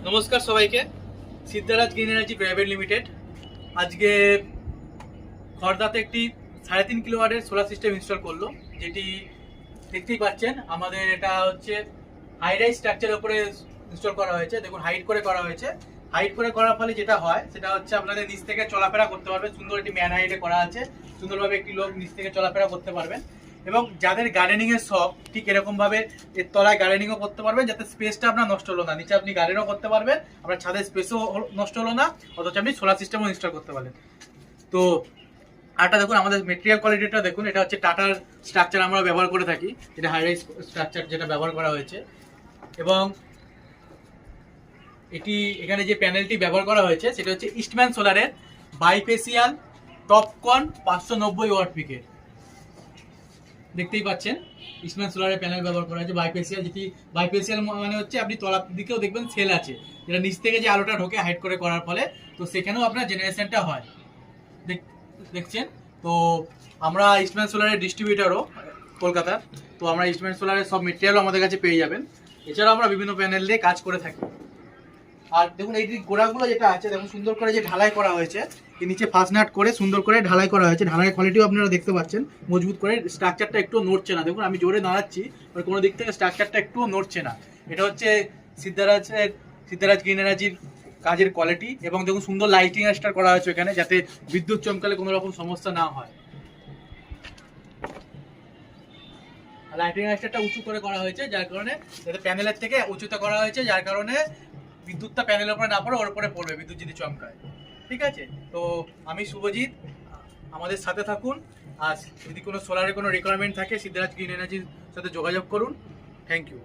নমস্কার সবাইকে। সিদ্ধারাজ green energy private limited আজকে খড়দাতে একটি 3.5 কিলোওয়াটের সোলার সিস্টেম ইনস্টল করলো, যেটি দেখতেই পাচ্ছেন। আমাদের এটা হচ্ছে হাই রাইজ স্ট্রাকচারের উপরে ইনস্টল করা হয়েছে। দেখুন, হাইট করে করা হয়েছে। হাইট করে করার ফলে যেটা হয় সেটা হচ্ছে আপনাদের নিচ থেকে চলাফেরা করতে পারবেন। সুন্দর একটি ম্যান হাইটে করা আছে, সুন্দরভাবে একটি লোক নিচ থেকে চলাফেরা করতে পারবেন। এবং যাদের গার্ডেনিং এর শখ, ঠিক এরকম ভাবে এর তলায় গার্ডেনিংও করতে পারবেন, যাতে স্পেসটা আপনার নষ্ট হলো না। নিচে আপনি গার্ডেনও করতে পারবেন, আপনার ছাদের স্পেসও নষ্ট হলো না, অথচ আপনি সোলার সিস্টেমও ইনস্টল করতে পারবেন। তো আরটা দেখুন, আমাদের মেটেরিয়াল কোয়ালিটিটা দেখুন। এটা হচ্ছে টাটার স্ট্রাকচার আমরা ব্যবহার করে থাকি, এটা হাই রাইজ স্ট্রাকচার যেটা ব্যবহার করা হয়েছে। এবং এটি এখানে যে প্যানেলটি ব্যবহার করা হয়েছে সেটা হচ্ছে ইস্টম্যান সোলারের বাইফেসিয়াল টপকন 590 ওয়াট পিকের। দেখতেই পাচ্ছেন, ইস্টম্যান সোলারের প্যানেল ব্যবহার করা হয়েছে বাইফেসিয়াল। যেটি বাইফেসিয়াল মানে হচ্ছে আপনি তলার দিকেও দেখবেন সেল আছে, যেটা নিচ থেকে যে আলোটা ঢোকে হাইড করে করার ফলে, তো সেখানেও আপনার জেনারেশনটা হয়। দেখছেন তো, আমরা ইস্টম্যান সোলারের ডিস্ট্রিবিউটারও কলকাতার। তো আমরা ইস্টম্যান সোলারের সব মেটেরিয়ালও আমাদের কাছে পেয়ে যাবেন। এছাড়াও আমরা বিভিন্ন প্যানেল দিয়ে কাজ করে থাকি। আর দেখুন, এই গোড়াগুলো যেটা আছে, দেখুন সুন্দর করে যে ঢালাই করা হয়েছে, নিচে ফার্স্ট নাট করে সুন্দর করে ঢালাই করা হয়েছে। ঢালাইয়ের কোয়ালিটিও আপনারা দেখতে পাচ্ছেন, মজবুত করে। স্ট্রাকচারটা একটু নড়ছে না। দেখুন, আমি জোরে দাঁড়াচ্ছি, কোনো দিক থেকে স্ট্রাকচারটা একটুও নড়ছে না। এটা হচ্ছে সিদ্ধারাজ গ্রিন এনার্জির কাজের কোয়ালিটি। এবং দেখুন, সুন্দর লাইটিং স্টার করা হয়েছে এখানে, যাতে বিদ্যুৎ চমকালে কোনো রকম সমস্যা না হয়। লাইটিং স্টারটা উঁচু করে করা হয়েছে, যার কারণে যাতে প্যানেলের থেকে উঁচুতে করা হয়েছে, যার কারণে বিদ্যুৎটা প্যানেলের উপরে না পড়ে ওর উপরে পড়বে, বিদ্যুৎ যদি চমকায়। ঠিক আছে, তো আমি শুভজিৎ, আমাদের সাথে থাকুন। আর যদি কোনো সোলারের কোনো রিকোয়ারমেন্ট থাকে, সিদ্ধারাজ গ্রিন এনার্জির সাথে যোগাযোগ করুন। Thank you.